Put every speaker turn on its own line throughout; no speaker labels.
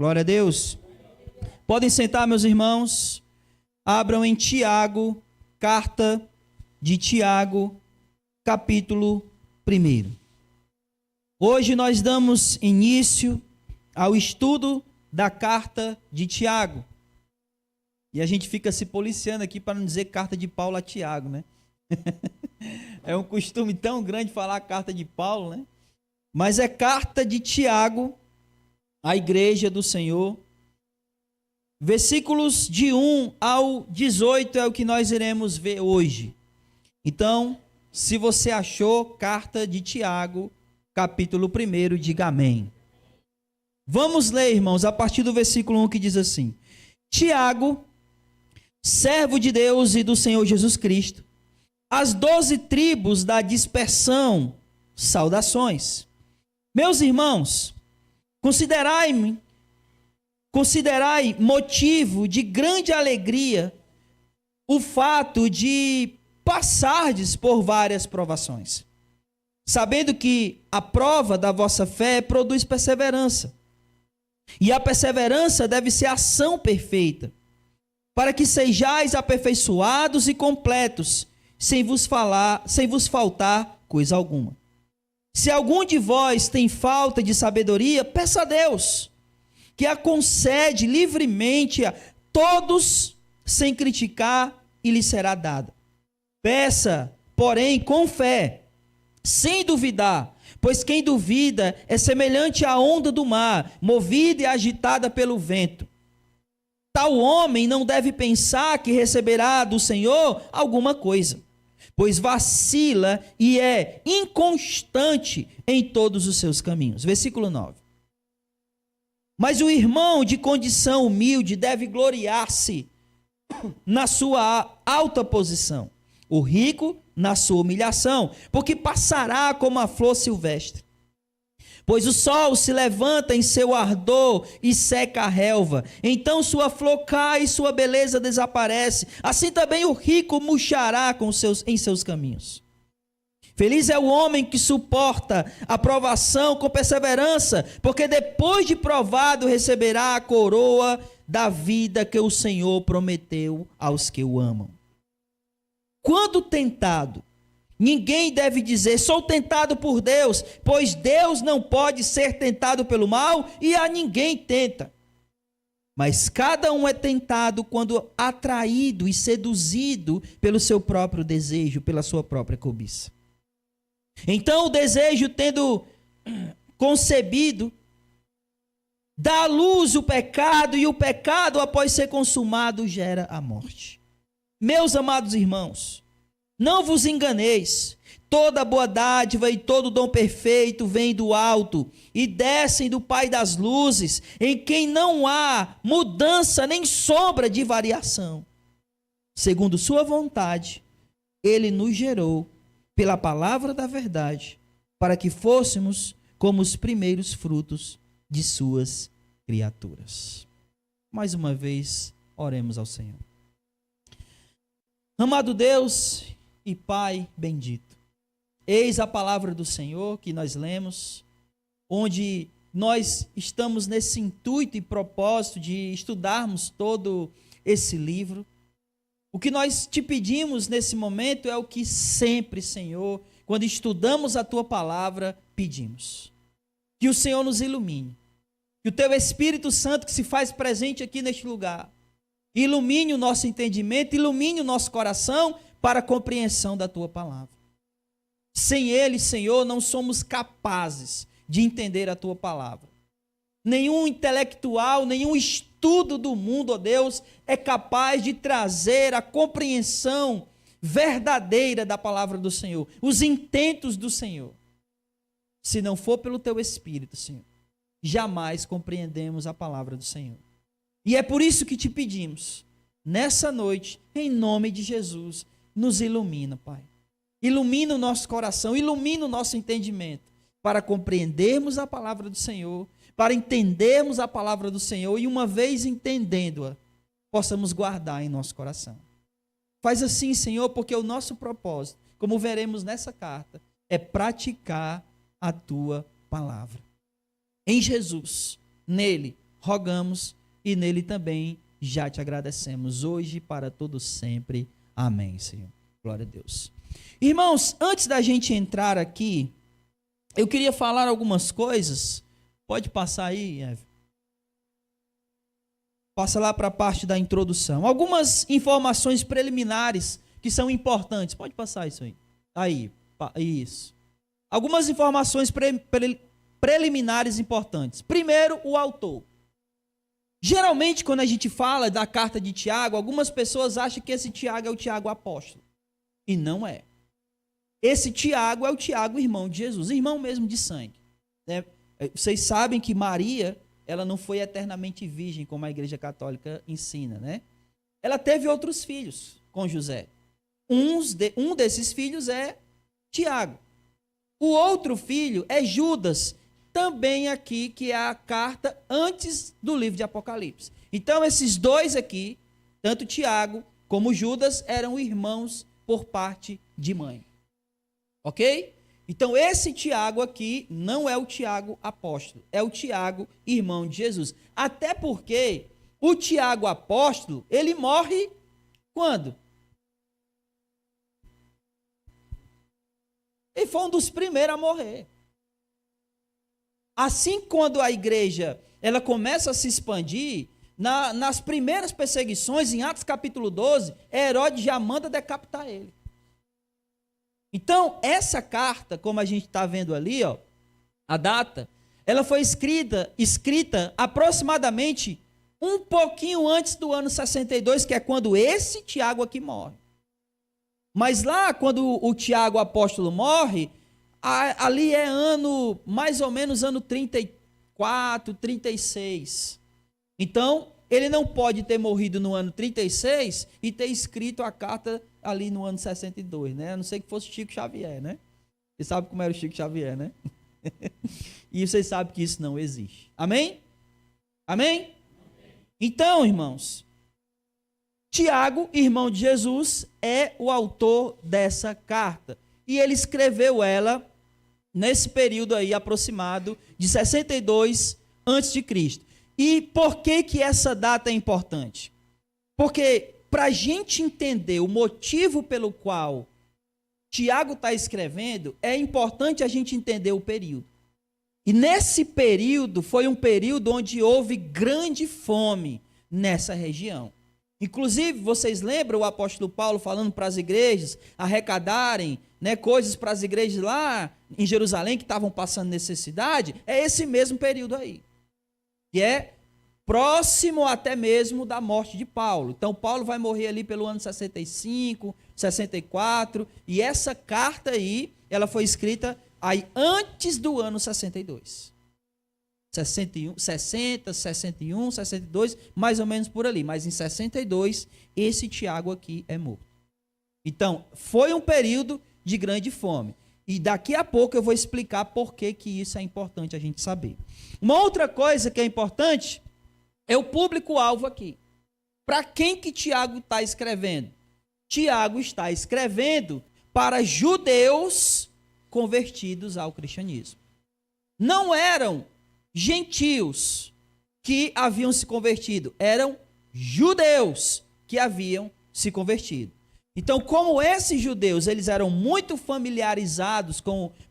Glória a Deus. Podem sentar, meus irmãos. Abram em Tiago, carta de Tiago, capítulo 1. Hoje nós damos início ao estudo da carta de Tiago. E a gente fica se policiando aqui para não dizer carta de Paulo a Tiago, né? É um costume tão grande falar a carta de Paulo, né? Mas é carta de Tiago, a igreja do Senhor. Versículos de 1 ao 18 é o que nós iremos ver hoje. Então, se você achou, carta de Tiago, capítulo 1, diga amém. Vamos ler, irmãos, a partir do versículo 1 que diz assim: Tiago, servo de Deus e do Senhor Jesus Cristo, as 12 tribos da dispersão, saudações. Meus irmãos, considerai motivo de grande alegria o fato de passardes por várias provações, sabendo que a prova da vossa fé produz perseverança. E a perseverança deve ser ação perfeita, para que sejais aperfeiçoados e completos, sem vos faltar coisa alguma. Se algum de vós tem falta de sabedoria, peça a Deus, que a concede livremente a todos, sem criticar, e lhe será dada. Peça, porém, com fé, sem duvidar, pois quem duvida é semelhante à onda do mar, movida e agitada pelo vento. Tal homem não deve pensar que receberá do Senhor alguma coisa, pois vacila e é inconstante em todos os seus caminhos. Versículo 9. Mas o irmão de condição humilde deve gloriar-se na sua alta posição, o rico na sua humilhação, porque passará como a flor silvestre. Pois o sol se levanta em seu ardor e seca a relva, então sua flor cai e sua beleza desaparece. Assim também o rico murchará em seus caminhos. Feliz é o homem que suporta a provação com perseverança, porque depois de provado receberá a coroa da vida que o Senhor prometeu aos que o amam. Quando tentado, ninguém deve dizer, sou tentado por Deus, pois Deus não pode ser tentado pelo mal e a ninguém tenta. Mas cada um é tentado quando atraído e seduzido pelo seu próprio desejo, pela sua própria cobiça. Então o desejo, tendo concebido, dá à luz o pecado, e o pecado, após ser consumado, gera a morte. Meus amados irmãos, não vos enganeis, toda boa dádiva e todo dom perfeito vem do alto e descem do Pai das luzes, em quem não há mudança nem sombra de variação. Segundo sua vontade, ele nos gerou pela palavra da verdade, para que fôssemos como os primeiros frutos de suas criaturas. Mais uma vez, oremos ao Senhor. Amado Deus e Pai bendito, eis a palavra do Senhor que nós lemos, onde nós estamos nesse intuito e propósito de estudarmos todo esse livro. O que nós te pedimos nesse momento é o que sempre, Senhor, quando estudamos a Tua palavra, pedimos. Que o Senhor nos ilumine. Que o Teu Espírito Santo, que se faz presente aqui neste lugar, ilumine o nosso entendimento, ilumine o nosso coração para a compreensão da Tua palavra. Sem Ele, Senhor, não somos capazes de entender a Tua palavra. Nenhum intelectual, nenhum estudo do mundo, ó Deus, é capaz de trazer a compreensão verdadeira da palavra do Senhor, os intentos do Senhor. Se não for pelo Teu Espírito, Senhor, jamais compreendemos a palavra do Senhor. E é por isso que te pedimos, nessa noite, em nome de Jesus, nos ilumina, Pai. Ilumina o nosso coração, ilumina o nosso entendimento, para compreendermos a palavra do Senhor, para entendermos a palavra do Senhor e, uma vez entendendo-a, possamos guardar em nosso coração. Faz assim, Senhor, porque o nosso propósito, como veremos nessa carta, é praticar a Tua palavra. Em Jesus, nele, rogamos e nele também já te agradecemos hoje e para todo sempre. Amém, Senhor. Glória a Deus. Irmãos, antes da gente entrar aqui, eu queria falar algumas coisas. Pode passar aí, Eve. Passa lá para a parte da introdução. Algumas informações preliminares que são importantes. Pode passar isso aí. Aí, isso. Algumas informações preliminares importantes. Primeiro, o autor. Geralmente, quando a gente fala da carta de Tiago, algumas pessoas acham que esse Tiago é o Tiago apóstolo. E não é. Esse Tiago é o Tiago, irmão de Jesus, irmão mesmo de sangue. Né? Vocês sabem que Maria, ela não foi eternamente virgem, como a Igreja Católica ensina, né? Ela teve outros filhos com José. Um desses filhos é Tiago. O outro filho é Judas, também aqui, que é a carta antes do livro de Apocalipse. Então, esses dois aqui, tanto Tiago como Judas, eram irmãos por parte de mãe. Ok? Então, esse Tiago aqui não é o Tiago apóstolo, é o Tiago, irmão de Jesus. Até porque o Tiago apóstolo, ele morre quando? Ele foi um dos primeiros a morrer. Assim, quando a igreja ela começa a se expandir, nas primeiras perseguições, em Atos capítulo 12, Herodes já manda decapitar ele. Então, essa carta, como a gente está vendo ali, ó, a data, ela foi escrita aproximadamente um pouquinho antes do ano 62, que é quando esse Tiago aqui morre. Mas lá, quando o Tiago apóstolo morre, ali é ano, mais ou menos ano 34, 36. Então, ele não pode ter morrido no ano 36 e ter escrito a carta ali no ano 62, né? A não ser que fosse Chico Xavier, né? Você sabe como era o Chico Xavier, né? E vocês sabem que isso não existe. Amém? Amém? Então, irmãos, Tiago, irmão de Jesus, é o autor dessa carta. E ele escreveu ela nesse período aí aproximado de 62 a.C. E por que essa data é importante? Porque para a gente entender o motivo pelo qual Tiago está escrevendo, é importante a gente entender o período. E nesse período, foi um período onde houve grande fome nessa região. Inclusive, vocês lembram o apóstolo Paulo falando para as igrejas arrecadarem, né, coisas para as igrejas lá em Jerusalém que estavam passando necessidade? É esse mesmo período aí, que é próximo até mesmo da morte de Paulo. Então, Paulo vai morrer ali pelo ano 65, 64, e essa carta aí, ela foi escrita aí antes do ano 62. 61, 60, 61, 62, mais ou menos por ali. Mas em 62, esse Tiago aqui é morto. Então, foi um período de grande fome. E daqui a pouco eu vou explicar por que isso é importante a gente saber. Uma outra coisa que é importante é o público-alvo aqui. Para quem que Tiago está escrevendo? Tiago está escrevendo para judeus convertidos ao cristianismo. Não eram gentios que haviam se convertido, eram judeus que haviam se convertido. Então, como esses judeus, eles eram muito familiarizados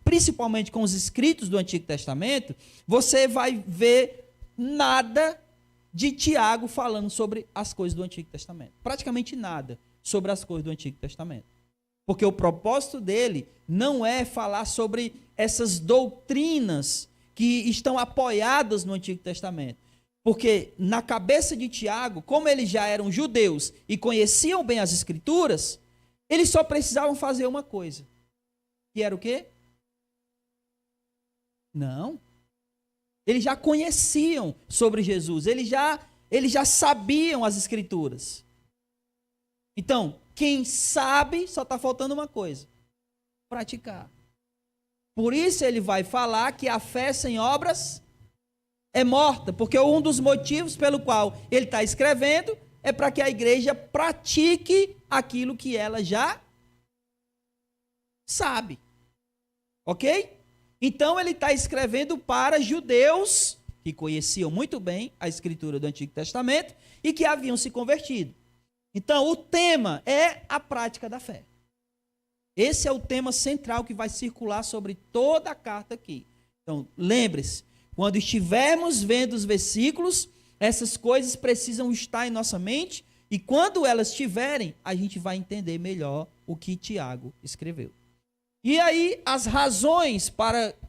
principalmente com os escritos do Antigo Testamento, você vai ver nada de Tiago falando sobre as coisas do Antigo Testamento. Praticamente nada sobre as coisas do Antigo Testamento. Porque o propósito dele não é falar sobre essas doutrinas que estão apoiadas no Antigo Testamento. Porque na cabeça de Tiago, como eles já eram judeus e conheciam bem as Escrituras, eles só precisavam fazer uma coisa. Que era o quê? Não. Eles já conheciam sobre Jesus, eles já sabiam as Escrituras. Então, quem sabe, só está faltando uma coisa: praticar. Por isso ele vai falar que a fé sem obras é morta, porque um dos motivos pelo qual ele está escrevendo é para que a igreja pratique aquilo que ela já sabe. Ok? Então ele está escrevendo para judeus que conheciam muito bem a escritura do Antigo Testamento e que haviam se convertido. Então, o tema é a prática da fé. Esse é o tema central que vai circular sobre toda a carta aqui. Então, lembre-se, quando estivermos vendo os versículos, essas coisas precisam estar em nossa mente, e quando elas estiverem, a gente vai entender melhor o que Tiago escreveu. E aí, as razões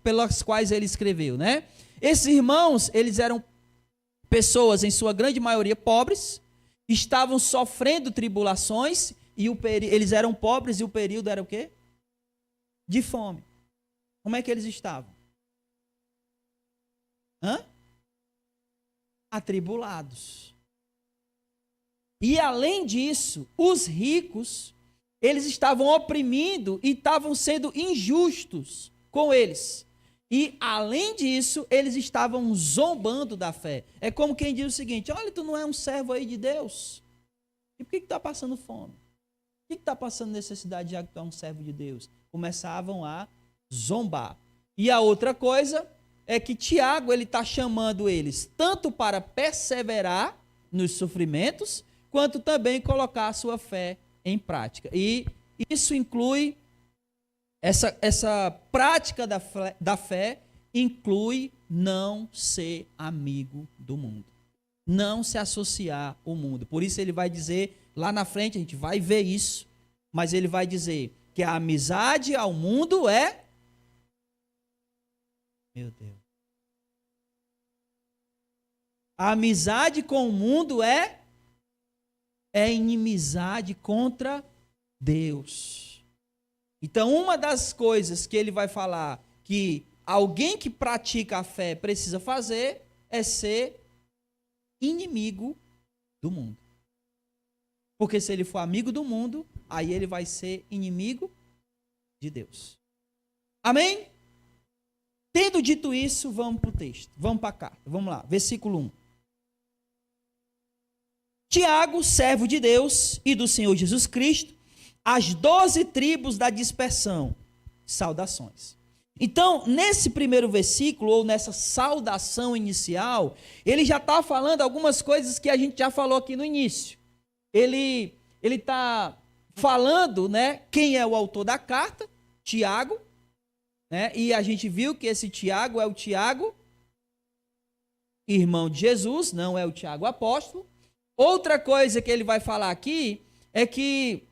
pelas quais ele escreveu, né? Esses irmãos, eles eram pessoas, em sua grande maioria, pobres, estavam sofrendo tribulações, e eles eram pobres, e o período era o quê? De fome. Como é que eles estavam? Atribulados. E além disso, os ricos, eles estavam oprimindo e estavam sendo injustos com eles. E além disso, eles estavam zombando da fé. É como quem diz o seguinte: olha, tu não é um servo aí de Deus? E por que está passando fome? Por que está passando necessidade, já que tu é um servo de Deus? Começavam a zombar. E a outra coisa é que Tiago, ele está chamando eles tanto para perseverar nos sofrimentos, quanto também colocar a sua fé em prática. E isso inclui, essa prática da fé inclui não ser amigo do mundo. Não se associar ao mundo. Por isso ele vai dizer, lá na frente a gente vai ver isso, mas ele vai dizer que a amizade ao mundo é... Meu Deus. A amizade com o mundo é inimizade contra Deus. Então, uma das coisas que ele vai falar que alguém que pratica a fé precisa fazer é ser inimigo do mundo. Porque se ele for amigo do mundo, aí ele vai ser inimigo de Deus. Amém? Tendo dito isso, vamos para o texto. Vamos para cá. Vamos lá, versículo 1. Tiago, servo de Deus e do Senhor Jesus Cristo, as 12 tribos da dispersão, saudações. Então, nesse primeiro versículo, ou nessa saudação inicial, ele já está falando algumas coisas que a gente já falou aqui no início. Ele está falando, né, quem é o autor da carta, Tiago, né, e a gente viu que esse Tiago é o Tiago, irmão de Jesus, não é o Tiago apóstolo. Outra coisa que ele vai falar aqui é que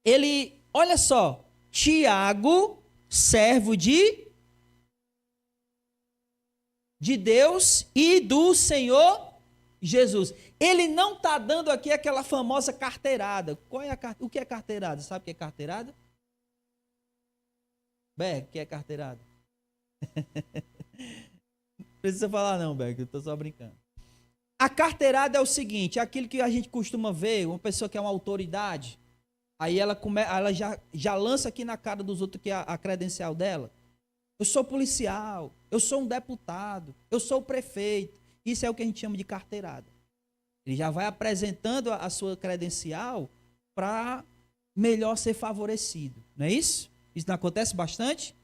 ele, olha só, Tiago, servo de Deus e do Senhor Jesus. Ele não está dando aqui aquela famosa carteirada. O que é carteirada? Sabe o que é carteirada? Beck, o que é carteirada? Não precisa falar não, Beck, eu estou só brincando. A carteirada é o seguinte, é aquilo que a gente costuma ver, uma pessoa que é uma autoridade, aí ela já lança aqui na cara dos outros que é a credencial dela. Eu sou policial, eu sou um deputado, eu sou o prefeito. Isso é o que a gente chama de carteirada. Ele já vai apresentando a sua credencial para melhor ser favorecido. Não é isso? Isso não acontece bastante?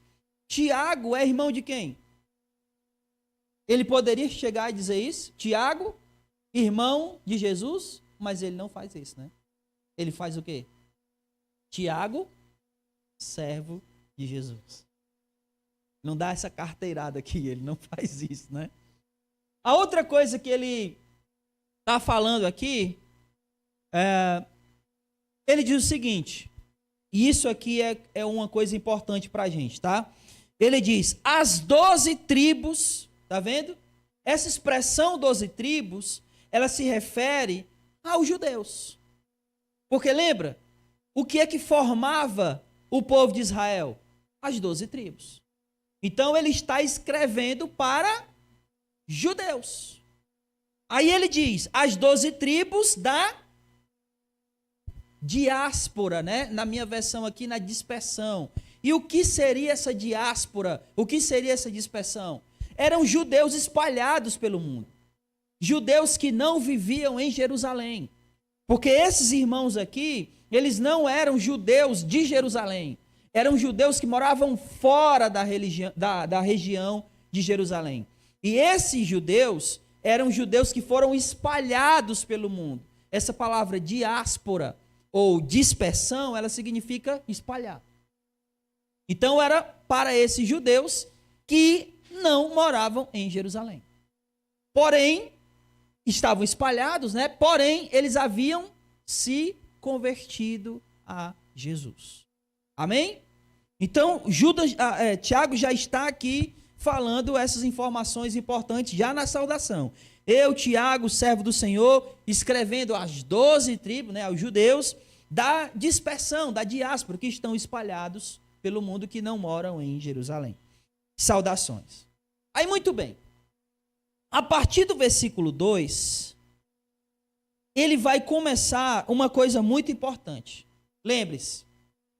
Tiago é irmão de quem? Ele poderia chegar e dizer isso? Tiago, irmão de Jesus, mas ele não faz isso, né? Ele faz o quê? Tiago, servo de Jesus. Não dá essa carteirada aqui, ele não faz isso, né? A outra coisa que ele está falando aqui, ele diz o seguinte, e isso aqui é uma coisa importante para a gente, tá? Ele diz, as 12 tribos, tá vendo? Essa expressão 12 tribos, ela se refere aos judeus. Porque lembra, o que é que formava o povo de Israel? As 12 tribos. Então ele está escrevendo para judeus. Aí ele diz, as 12 tribos da diáspora, né? Na minha versão aqui, na dispersão. E o que seria essa diáspora? O que seria essa dispersão? Eram judeus espalhados pelo mundo. Judeus que não viviam em Jerusalém. Porque esses irmãos aqui, eles não eram judeus de Jerusalém. Eram judeus que moravam fora da região de Jerusalém. E esses judeus eram judeus que foram espalhados pelo mundo. Essa palavra diáspora ou dispersão, ela significa espalhar. Então era para esses judeus que não moravam em Jerusalém. Porém, estavam espalhados, né? Porém, eles haviam se convertido a Jesus. Amém? Então, Tiago já está aqui falando essas informações importantes já na saudação. Eu, Tiago, servo do Senhor, escrevendo às 12 tribos, né, aos judeus, da dispersão, da diáspora, que estão espalhados pelo mundo, que não moram em Jerusalém. Saudações. Aí, muito bem. A partir do versículo 2, ele vai começar uma coisa muito importante. Lembre-se,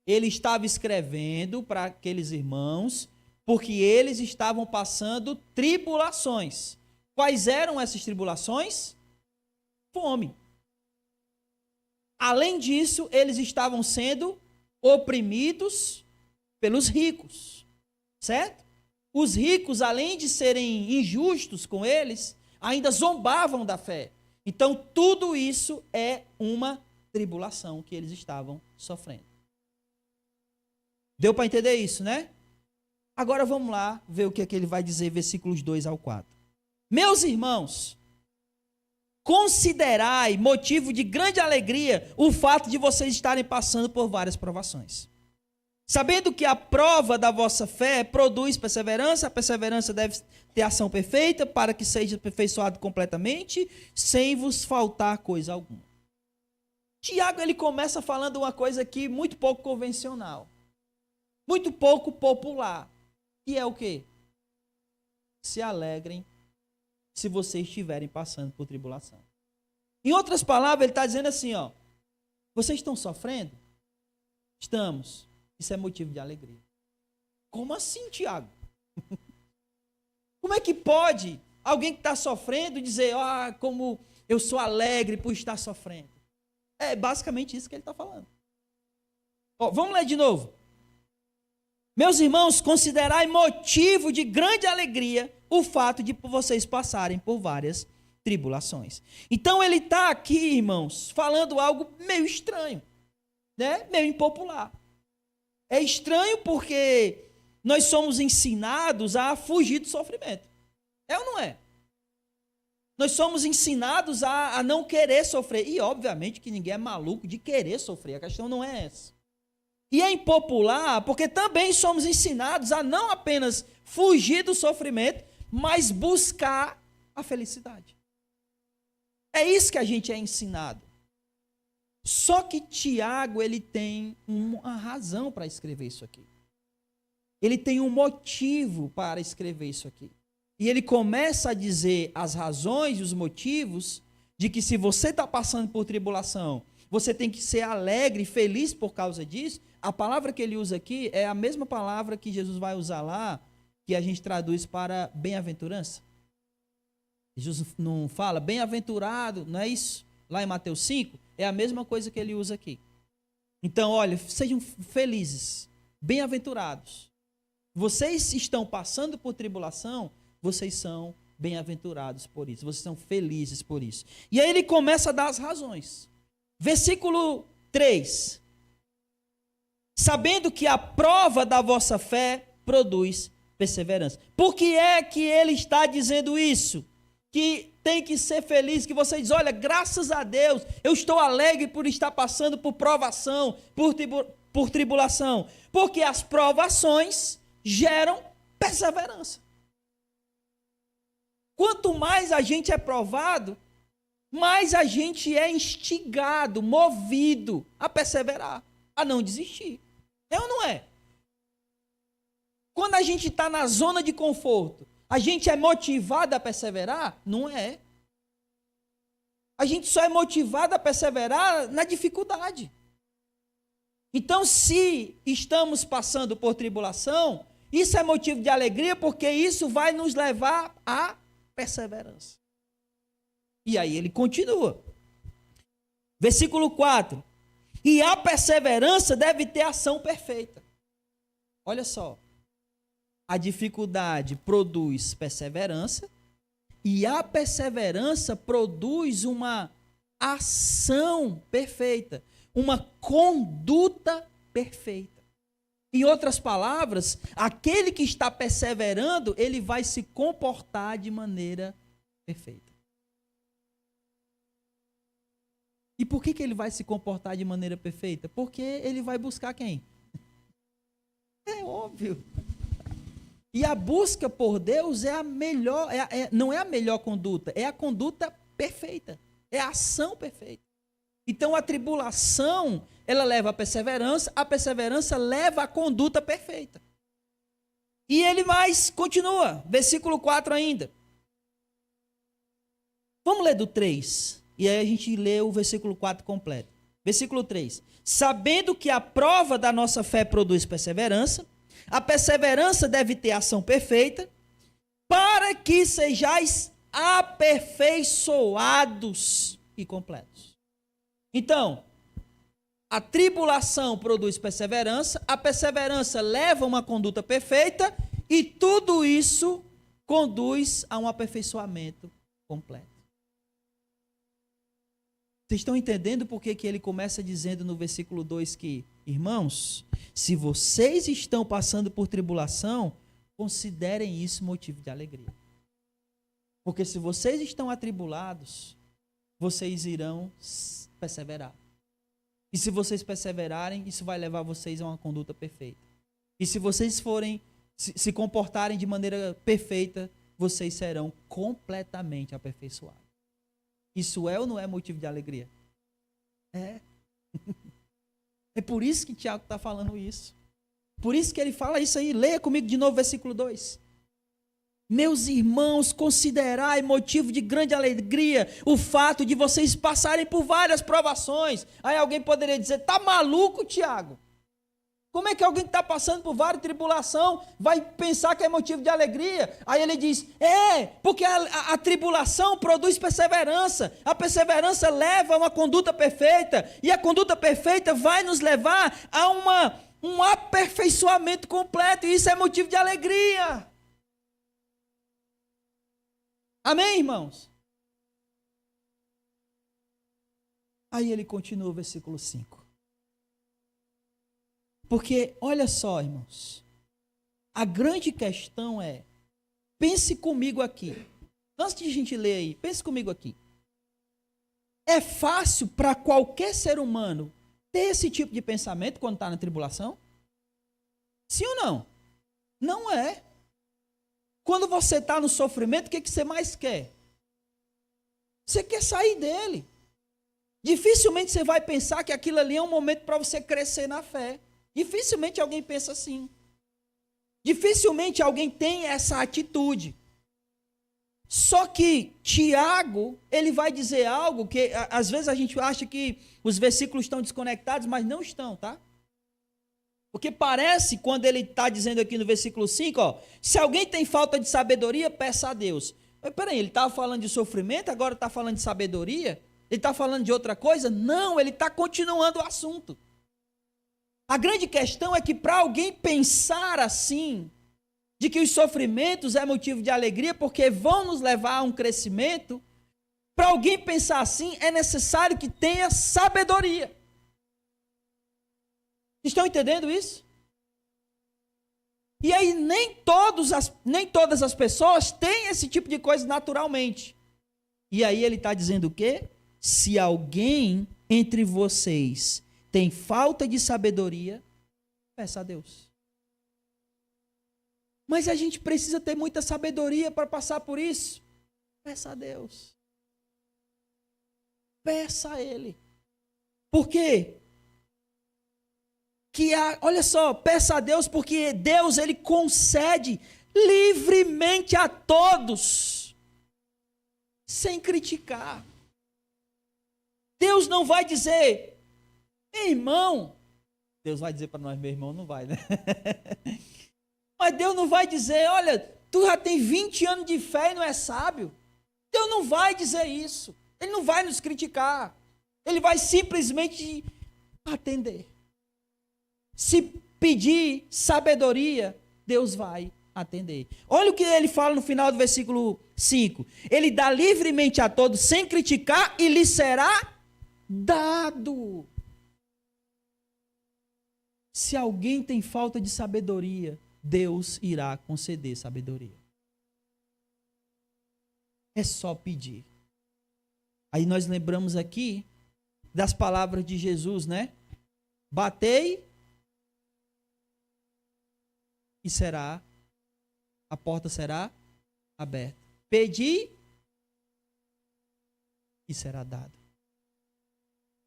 ele estava escrevendo para aqueles irmãos, porque eles estavam passando tribulações. Quais eram essas tribulações? Fome. Além disso, eles estavam sendo oprimidos pelos ricos, certo? Os ricos, além de serem injustos com eles, ainda zombavam da fé. Então, tudo isso é uma tribulação que eles estavam sofrendo. Deu para entender isso, né? Agora vamos lá ver o que é que ele vai dizer, versículos 2 ao 4. Meus irmãos, considerai motivo de grande alegria o fato de vocês estarem passando por várias provações. Sabendo que a prova da vossa fé produz perseverança, a perseverança deve ter ação perfeita, para que seja aperfeiçoado completamente, sem vos faltar coisa alguma. Tiago, ele começa falando uma coisa aqui muito pouco convencional, muito pouco popular, que é o quê? Se alegrem se vocês estiverem passando por tribulação. Em outras palavras, ele está dizendo assim, ó, vocês estão sofrendo? Estamos. Isso é motivo de alegria. Como assim, Tiago? Como é que pode alguém que está sofrendo dizer, como eu sou alegre por estar sofrendo? É basicamente isso que ele está falando. Ó, vamos ler de novo. Meus irmãos, considerai motivo de grande alegria o fato de vocês passarem por várias tribulações. Então ele está aqui, irmãos, falando algo meio estranho, né? Meio impopular. É estranho porque nós somos ensinados a fugir do sofrimento. É ou não é? Nós somos ensinados a não querer sofrer. E obviamente que ninguém é maluco de querer sofrer. A questão não é essa. E é impopular porque também somos ensinados a não apenas fugir do sofrimento, mas buscar a felicidade. É isso que a gente é ensinado. Só que Tiago, ele tem uma razão para escrever isso aqui. Ele tem um motivo para escrever isso aqui. E ele começa a dizer as razões e os motivos de que se você está passando por tribulação, você tem que ser alegre e feliz por causa disso. A palavra que ele usa aqui é a mesma palavra que Jesus vai usar lá, que a gente traduz para bem-aventurança. Jesus não fala bem-aventurado, não é isso? Lá em Mateus 5, é a mesma coisa que ele usa aqui. Então, olha, sejam felizes, bem-aventurados. Vocês estão passando por tribulação, vocês são bem-aventurados por isso, vocês são felizes por isso. E aí ele começa a dar as razões. Versículo 3. Sabendo que a prova da vossa fé produz perseverança. Por que é que ele está dizendo isso? Que tem que ser feliz, que você diz, olha, graças a Deus, eu estou alegre por estar passando por provação, por tribulação. Porque as provações geram perseverança. Quanto mais a gente é provado, mais a gente é instigado, movido a perseverar, a não desistir. É ou não é? Quando a gente está na zona de conforto, a gente é motivado a perseverar? Não é. A gente só é motivado a perseverar na dificuldade. Então, se estamos passando por tribulação, isso é motivo de alegria, porque isso vai nos levar à perseverança. E aí ele continua. Versículo 4. E a perseverança deve ter ação perfeita. Olha só. A dificuldade produz perseverança E a perseverança produz uma ação perfeita, uma conduta perfeita. Em outras palavras, aquele que está perseverando, ele vai se comportar de maneira perfeita. E por que ele vai se comportar de maneira perfeita? Porque ele vai buscar quem? É óbvio. E a busca por Deus é a melhor, não é a melhor conduta, é a conduta perfeita, é a ação perfeita. Então a tribulação, ela leva à perseverança, a perseverança leva à conduta perfeita. E ele mais continua, versículo 4 ainda. Vamos ler do 3, e aí a gente lê o versículo 4 completo. Versículo 3. Sabendo que a prova da nossa fé produz perseverança, a perseverança deve ter ação perfeita, para que sejais aperfeiçoados e completos. Então, a tribulação produz perseverança, a perseverança leva a uma conduta perfeita, e tudo isso conduz a um aperfeiçoamento completo. Vocês estão entendendo por que ele começa dizendo no versículo 2 que, irmãos, se vocês estão passando por tribulação, considerem isso motivo de alegria. Porque se vocês estão atribulados, vocês irão perseverar. E se vocês perseverarem, isso vai levar vocês a uma conduta perfeita. E se vocês forem se comportarem de maneira perfeita, vocês serão completamente aperfeiçoados. Isso é ou não é motivo de alegria? É. É por isso que Tiago está falando isso. Por isso que ele fala isso aí. Leia comigo de novo, versículo 2. Meus irmãos, considerai motivo de grande alegria o fato de vocês passarem por várias provações. Aí alguém poderia dizer, tá maluco, Tiago? Como é que alguém que está passando por várias tribulações vai pensar que é motivo de alegria? Aí ele diz, porque a tribulação produz perseverança, a perseverança leva a uma conduta perfeita, e a conduta perfeita vai nos levar a um aperfeiçoamento completo, e isso é motivo de alegria. Amém, irmãos? Aí ele continua o versículo 5. Porque, olha só, irmãos, a grande questão é, pense comigo aqui, antes de a gente ler aí, pense comigo aqui. É fácil para qualquer ser humano ter esse tipo de pensamento quando está na tribulação? Sim ou não? Não é. Quando você está no sofrimento, o que você mais quer? Você quer sair dele. Dificilmente você vai pensar que aquilo ali é um momento para você crescer na fé. Dificilmente alguém pensa assim. Dificilmente alguém tem essa atitude. Só que Tiago, ele vai dizer algo que às vezes a gente acha que os versículos estão desconectados, mas não estão, tá? Porque parece, quando ele está dizendo aqui no versículo 5, se alguém tem falta de sabedoria, peça a Deus. Mas peraí, ele estava falando de sofrimento, agora está falando de sabedoria? Ele está falando de outra coisa? Não, ele está continuando o assunto. A grande questão é que para alguém pensar assim, de que os sofrimentos é motivo de alegria porque vão nos levar a um crescimento, para alguém pensar assim é necessário que tenha sabedoria. Estão entendendo isso? E aí nem todas as pessoas têm esse tipo de coisa naturalmente. E aí ele está dizendo o quê? Se alguém entre vocês tem falta de sabedoria, peça a Deus. Mas a gente precisa ter muita sabedoria para passar por isso. Peça a Deus. Peça a Ele. Por quê? Olha só, peça a Deus porque Deus, Ele concede livremente a todos, sem criticar. Deus não vai dizer, meu irmão, Deus vai dizer para nós, meu irmão, não vai, né? Mas Deus não vai dizer, olha, tu já tem 20 anos de fé e não é sábio. Deus não vai dizer isso. Ele não vai nos criticar. Ele vai simplesmente atender. Se pedir sabedoria, Deus vai atender. Olha o que ele fala no final do versículo 5. Ele dá livremente a todos, sem criticar, e lhe será dado. Se alguém tem falta de sabedoria, Deus irá conceder sabedoria. É só pedir. Aí nós lembramos aqui das palavras de Jesus, né? Batei e a porta será aberta. Pedi e será dado.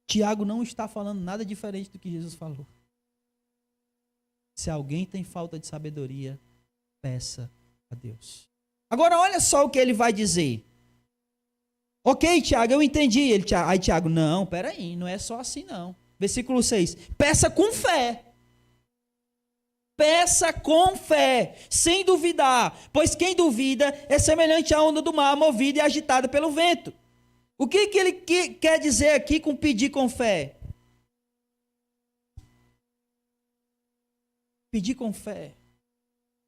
Tiago não está falando nada diferente do que Jesus falou. Se alguém tem falta de sabedoria, peça a Deus. Agora olha só o que ele vai dizer. Ok, Tiago, eu entendi. Aí Tiago, não, peraí, não é só assim não. Versículo 6. Peça com fé. Peça com fé, sem duvidar, pois quem duvida é semelhante à onda do mar, movida e agitada pelo vento. O que ele quer dizer aqui com pedir com fé? Pedir com fé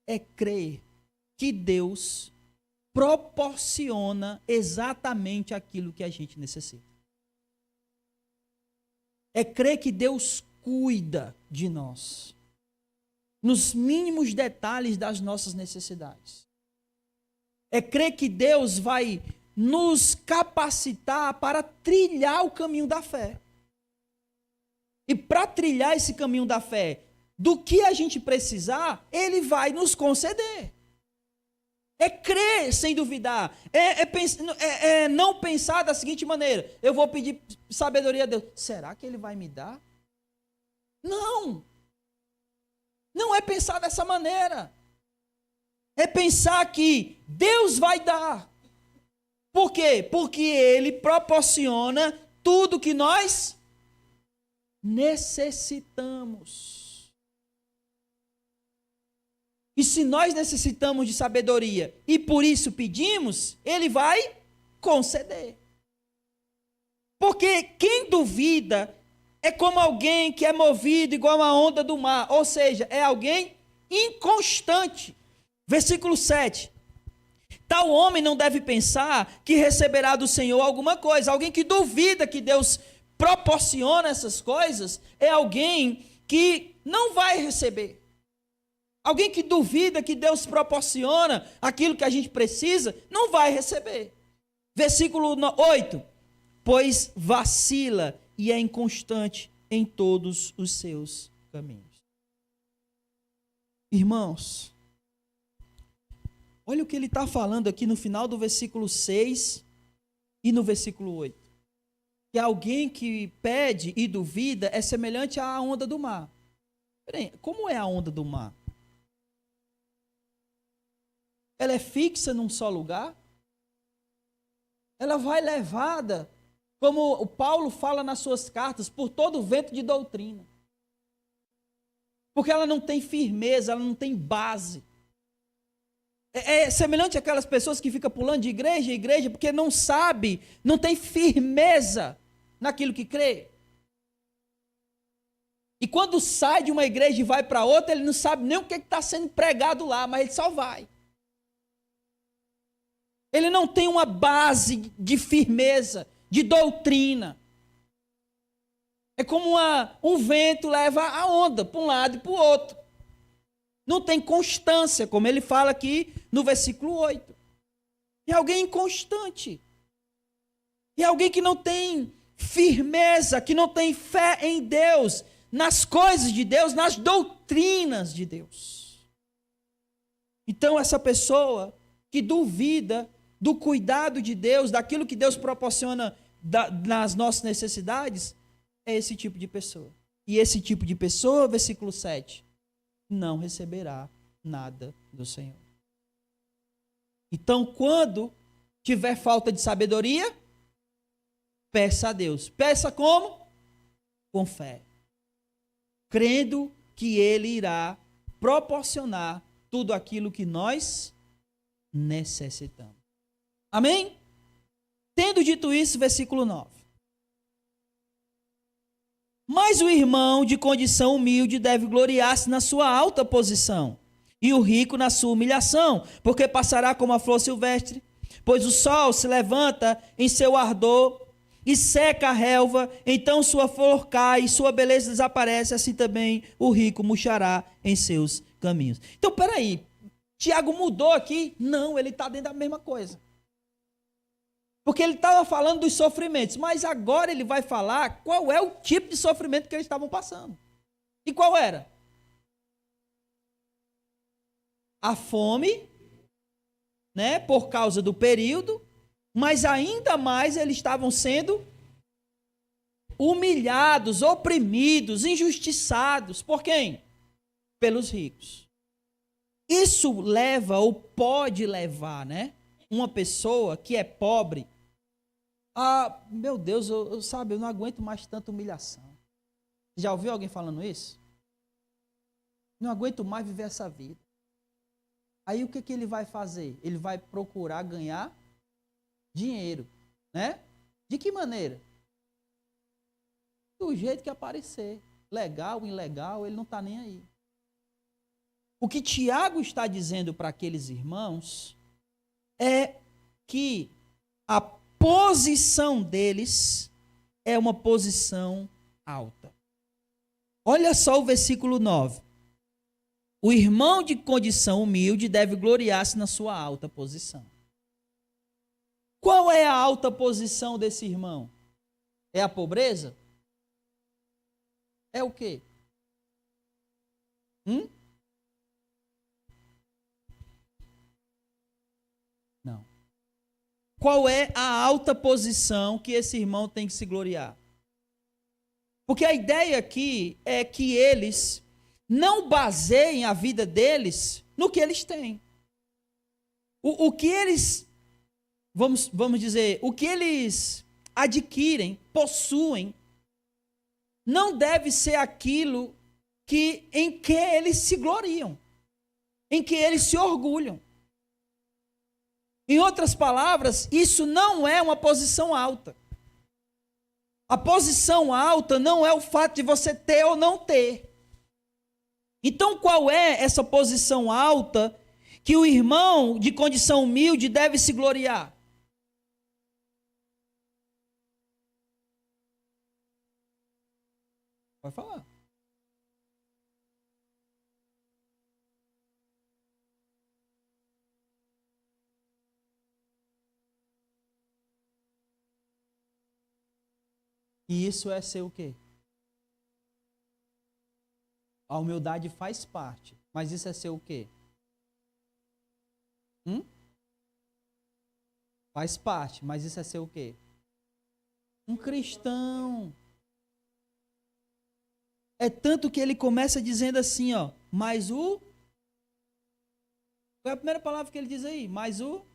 é crer que Deus proporciona exatamente aquilo que a gente necessita. É crer que Deus cuida de nós, nos mínimos detalhes das nossas necessidades. É crer que Deus vai nos capacitar para trilhar o caminho da fé. E para trilhar esse caminho da fé, do que a gente precisar, Ele vai nos conceder. É crer sem duvidar. É não pensar da seguinte maneira: eu vou pedir sabedoria a Deus. Será que Ele vai me dar? Não. Não é pensar dessa maneira. É pensar que Deus vai dar. Por quê? Porque Ele proporciona tudo que nós necessitamos. E se nós necessitamos de sabedoria e por isso pedimos, Ele vai conceder. Porque quem duvida é como alguém que é movido igual a onda do mar, ou seja, é alguém inconstante. Versículo 7. Tal homem não deve pensar que receberá do Senhor alguma coisa. Alguém que duvida que Deus proporciona essas coisas é alguém que não vai receber. Alguém que duvida que Deus proporciona aquilo que a gente precisa, não vai receber. Versículo 8. Pois vacila e é inconstante em todos os seus caminhos. Irmãos, olha o que ele está falando aqui no final do versículo 6 e no versículo 8. Que alguém que pede e duvida é semelhante à onda do mar. Peraí, como é a onda do mar? Ela é fixa num só lugar? Ela vai levada, como o Paulo fala nas suas cartas, por todo o vento de doutrina. Porque ela não tem firmeza, ela não tem base. É semelhante àquelas pessoas que ficam pulando de igreja em igreja porque não sabe, não tem firmeza naquilo que crê. E quando sai de uma igreja e vai para outra, ele não sabe nem o que está sendo pregado lá, mas ele só vai. Ele não tem uma base de firmeza, de doutrina. É como um vento leva a onda para um lado e para o outro. Não tem constância, como ele fala aqui no versículo 8. É alguém inconstante. É alguém que não tem firmeza, que não tem fé em Deus, nas coisas de Deus, nas doutrinas de Deus. Então essa pessoa que duvida do cuidado de Deus, daquilo que Deus proporciona nas nossas necessidades, é esse tipo de pessoa. E esse tipo de pessoa, versículo 7, não receberá nada do Senhor. Então, quando tiver falta de sabedoria, peça a Deus. Peça como? Com fé. Crendo que Ele irá proporcionar tudo aquilo que nós necessitamos. Amém? Tendo dito isso, versículo 9. Mas o irmão de condição humilde deve gloriar-se na sua alta posição, e o rico na sua humilhação, porque passará como a flor silvestre. Pois o sol se levanta em seu ardor e seca a relva, então sua flor cai, sua beleza desaparece, assim também o rico murchará em seus caminhos. Então, peraí, Tiago mudou aqui? Não, ele está dentro da mesma coisa. Porque ele estava falando dos sofrimentos, mas agora ele vai falar qual é o tipo de sofrimento que eles estavam passando. E qual era? A fome, né, por causa do período, mas ainda mais eles estavam sendo humilhados, oprimidos, injustiçados. Por quem? Pelos ricos. Isso leva ou pode levar, né, uma pessoa que é pobre a, meu Deus, eu não aguento mais tanta humilhação. Já ouviu alguém falando isso? Não aguento mais viver essa vida. Aí o que ele vai fazer? Ele vai procurar ganhar dinheiro, né? De que maneira? Do jeito que aparecer. Legal, ilegal, ele não está nem aí. O que Tiago está dizendo para aqueles irmãos é que a posição deles é uma posição alta. Olha só o versículo 9. O irmão de condição humilde deve gloriar-se na sua alta posição. Qual é a alta posição desse irmão? É a pobreza? É o quê? Não. Qual é a alta posição que esse irmão tem que se gloriar? Porque a ideia aqui é que eles não baseiem a vida deles no que eles têm. O que eles, vamos dizer, o que eles adquirem, possuem, não deve ser aquilo em que eles se gloriam, em que eles se orgulham. Em outras palavras, isso não é uma posição alta. A posição alta não é o fato de você ter ou não ter. Então, qual é essa posição alta que o irmão de condição humilde deve se gloriar? Pode falar. E isso é ser o quê? A humildade faz parte, mas isso é ser o quê? Faz parte, mas isso é ser o quê? Um cristão. É tanto que ele começa dizendo assim, ó, mas o... Qual é a primeira palavra que ele diz aí? Mas o...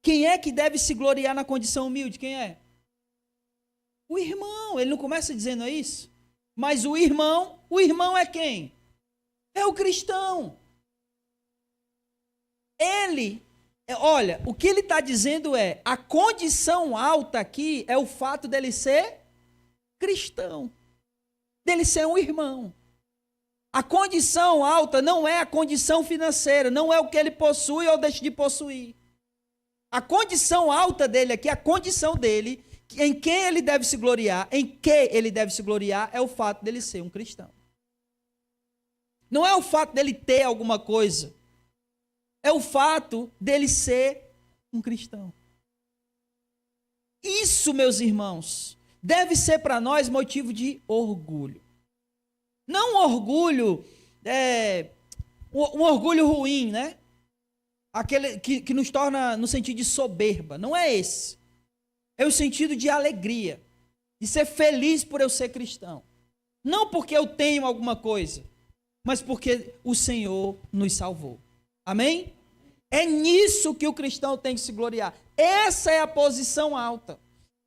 Quem é que deve se gloriar na condição humilde? Quem é? O irmão. Ele não começa dizendo isso? Mas o irmão é quem? É o cristão. Olha, o que ele está dizendo é, a condição alta aqui é o fato dele ser cristão, dele ser um irmão. A condição alta não é a condição financeira, não é o que ele possui ou deixa de possuir. A condição alta dele aqui, a condição dele, em quem ele deve se gloriar, é o fato dele ser um cristão. Não é o fato dele ter alguma coisa, é o fato dele ser um cristão. Isso, meus irmãos, deve ser para nós motivo de orgulho. Não um orgulho, um orgulho ruim, né? Aquele que nos torna no sentido de soberba. Não é esse. É o sentido de alegria, de ser feliz por eu ser cristão. Não porque eu tenho alguma coisa, mas porque o Senhor nos salvou. Amém? É nisso que o cristão tem que se gloriar. Essa é a posição alta.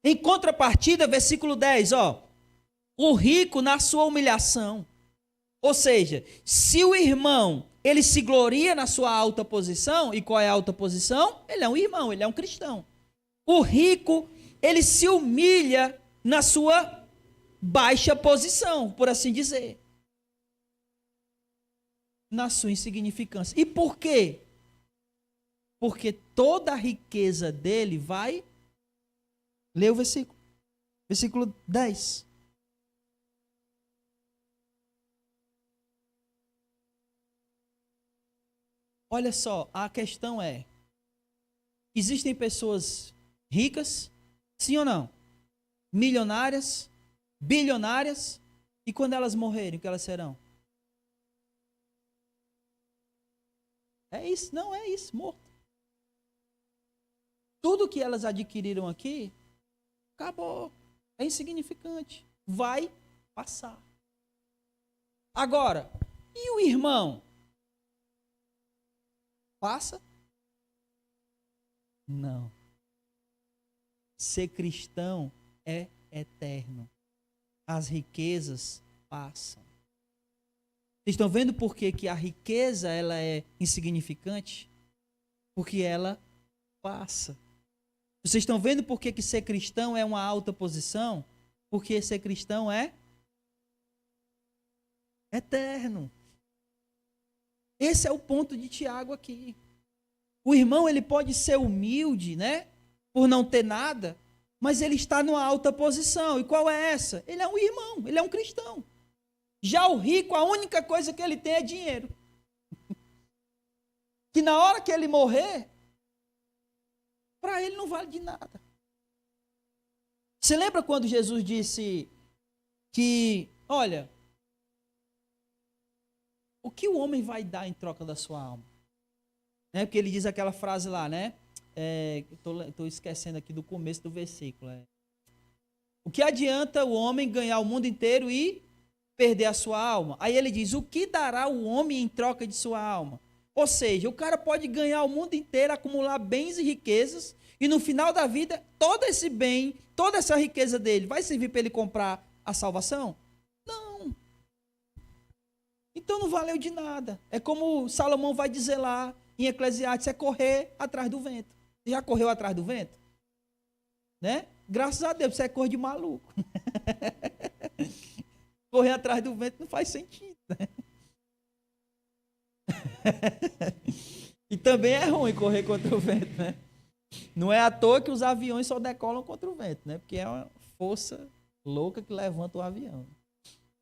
Em contrapartida, versículo 10, ó. O rico na sua humilhação. Ou seja, se o irmão, ele se gloria na sua alta posição, e qual é a alta posição? Ele é um irmão, ele é um cristão. O rico, ele se humilha na sua baixa posição, por assim dizer. Na sua insignificância. E por quê? porque toda a riqueza dele vai... Lê o versículo. Versículo 10. Olha só, a questão é, existem pessoas ricas, sim ou não? Milionárias, bilionárias, e quando elas morrerem, o que elas serão? É isso, não é isso, morto. Tudo que elas adquiriram aqui, acabou, é insignificante, vai passar. Agora, e o irmão? Passa? Não. Ser cristão é eterno. As riquezas passam. Vocês estão vendo por que a riqueza ela é insignificante? Porque ela passa. Vocês estão vendo por que ser cristão é uma alta posição? Porque ser cristão é eterno. Esse é o ponto de Tiago aqui. O irmão, ele pode ser humilde, né? Por não ter nada, mas ele está numa alta posição. E qual é essa? Ele é um irmão, ele é um cristão. Já o rico, a única coisa que ele tem é dinheiro. Que na hora que ele morrer, para ele não vale de nada. Você lembra quando Jesus disse que, olha, o que o homem vai dar em troca da sua alma? Né? Porque ele diz aquela frase lá, né? Estou esquecendo aqui do começo do versículo. O que adianta o homem ganhar o mundo inteiro e perder a sua alma? Aí ele diz, o que dará o homem em troca de sua alma? Ou seja, o cara pode ganhar o mundo inteiro, acumular bens e riquezas, e no final da vida, todo esse bem, toda essa riqueza dele, vai servir para ele comprar a salvação? Não. Então não valeu de nada. É como Salomão vai dizer lá em Eclesiastes, é correr atrás do vento. Você já correu atrás do vento? Né? Graças a Deus, você é cor de maluco. Correr atrás do vento não faz sentido. Né? E também é ruim correr contra o vento, né? Não é à toa que os aviões só decolam contra o vento, né? Porque é uma força louca que levanta o avião.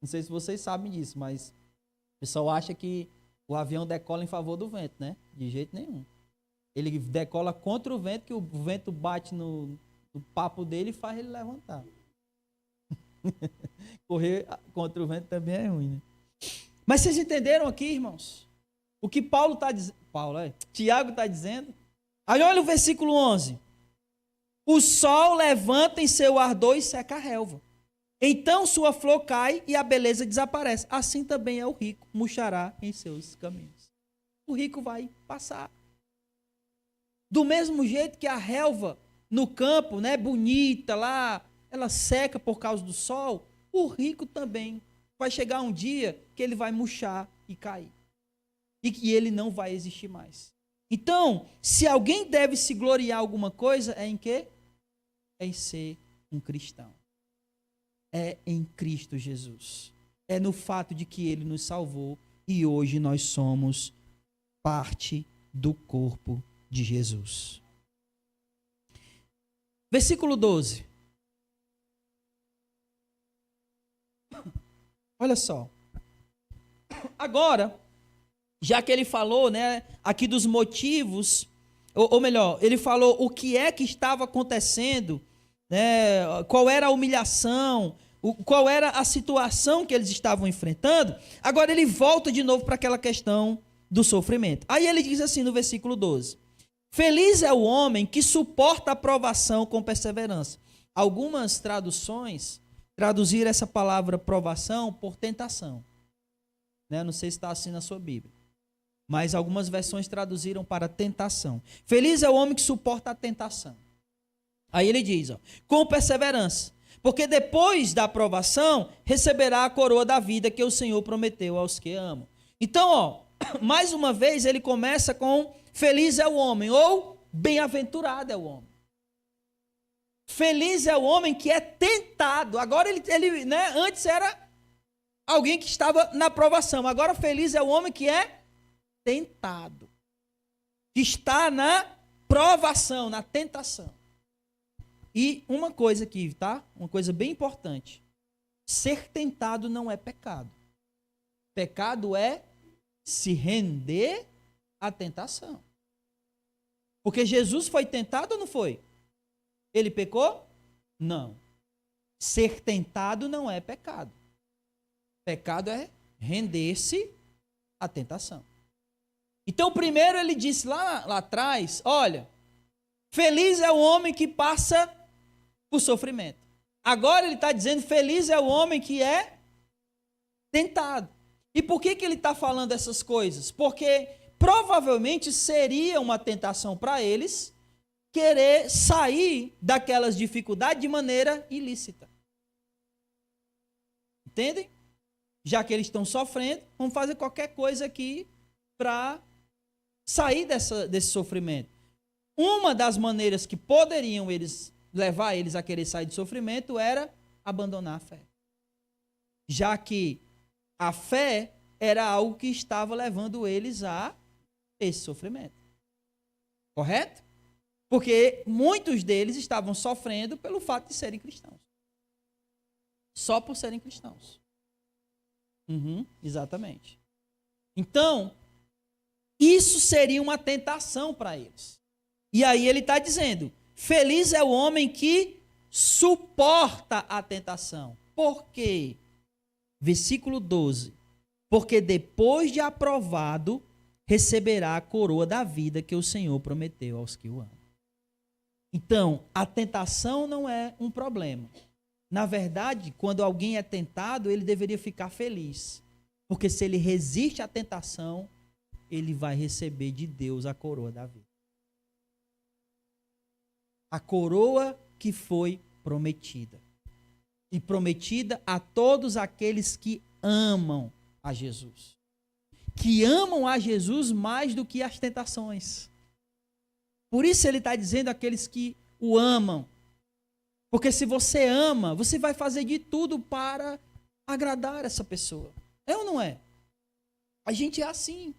Não sei se vocês sabem disso, mas o pessoal acha que o avião decola em favor do vento, né? De jeito nenhum. Ele decola contra o vento, que o vento bate no papo dele e faz ele levantar. Correr contra o vento também é ruim, né? Mas vocês entenderam aqui, irmãos? O que Paulo está dizendo? Tiago está dizendo? Aí olha o versículo 11. O sol levanta em seu ardor e seca a relva. Então sua flor cai e a beleza desaparece. Assim também é o rico, murchará em seus caminhos. O rico vai passar. Do mesmo jeito que a relva no campo, né, bonita lá, ela seca por causa do sol, o rico também vai chegar um dia que ele vai murchar e cair. E que ele não vai existir mais. Então, se alguém deve se gloriar alguma coisa, é em quê? É em ser um cristão. É em Cristo Jesus. É no fato de que ele nos salvou e hoje nós somos parte do corpo de Jesus. Versículo 12. Olha só. Agora, já que ele falou, né, aqui dos motivos, ou melhor, ele falou o que é que estava acontecendo, né, qual era a humilhação, qual era a situação que eles estavam enfrentando. Agora ele volta de novo para aquela questão do sofrimento. Aí ele diz assim no versículo 12: feliz é o homem que suporta a provação com perseverança. Algumas traduções traduziram essa palavra provação por tentação. Né? Não sei se está assim na sua Bíblia. Mas algumas versões traduziram para tentação. Feliz é o homem que suporta a tentação. Aí ele diz, ó, com perseverança, porque depois da aprovação receberá a coroa da vida que o Senhor prometeu aos que amam. Então, ó, mais uma vez ele começa com feliz é o homem, ou bem-aventurado é o homem. Feliz é o homem que é tentado. Agora ele né, antes era alguém que estava na aprovação. Agora feliz é o homem que é tentado. que está na provação, na tentação. E uma coisa aqui, tá? Uma coisa bem importante. Ser tentado não é pecado. Pecado é se render à tentação. Porque Jesus foi tentado ou não foi? Ele pecou? Não. Ser tentado não é pecado. Pecado é render-se à tentação. Então, primeiro ele disse lá atrás, olha, feliz é o homem que passa por sofrimento. Agora ele está dizendo, feliz é o homem que é tentado. E por que ele está falando essas coisas? Porque provavelmente seria uma tentação para eles querer sair daquelas dificuldades de maneira ilícita. Entendem? Já que eles estão sofrendo, vamos fazer qualquer coisa aqui para sair desse sofrimento. Uma das maneiras que poderiam levar eles a querer sair do sofrimento era abandonar a fé. Já que a fé era algo que estava levando eles a esse sofrimento. Correto? Porque muitos deles estavam sofrendo pelo fato de serem cristãos. Só por serem cristãos. Exatamente. Então, isso seria uma tentação para eles. E aí ele está dizendo, feliz é o homem que suporta a tentação. Por quê? Versículo 12. Porque depois de aprovado, receberá a coroa da vida que o Senhor prometeu aos que o amam. Então, a tentação não é um problema. Na verdade, quando alguém é tentado, ele deveria ficar feliz. Porque se ele resiste à tentação, ele vai receber de Deus a coroa da vida. A coroa que foi prometida. E prometida a todos aqueles que amam a Jesus. Que amam a Jesus mais do que as tentações. Por isso ele está dizendo àqueles que o amam. Porque se você ama, você vai fazer de tudo para agradar essa pessoa. É ou não é? A gente é assim.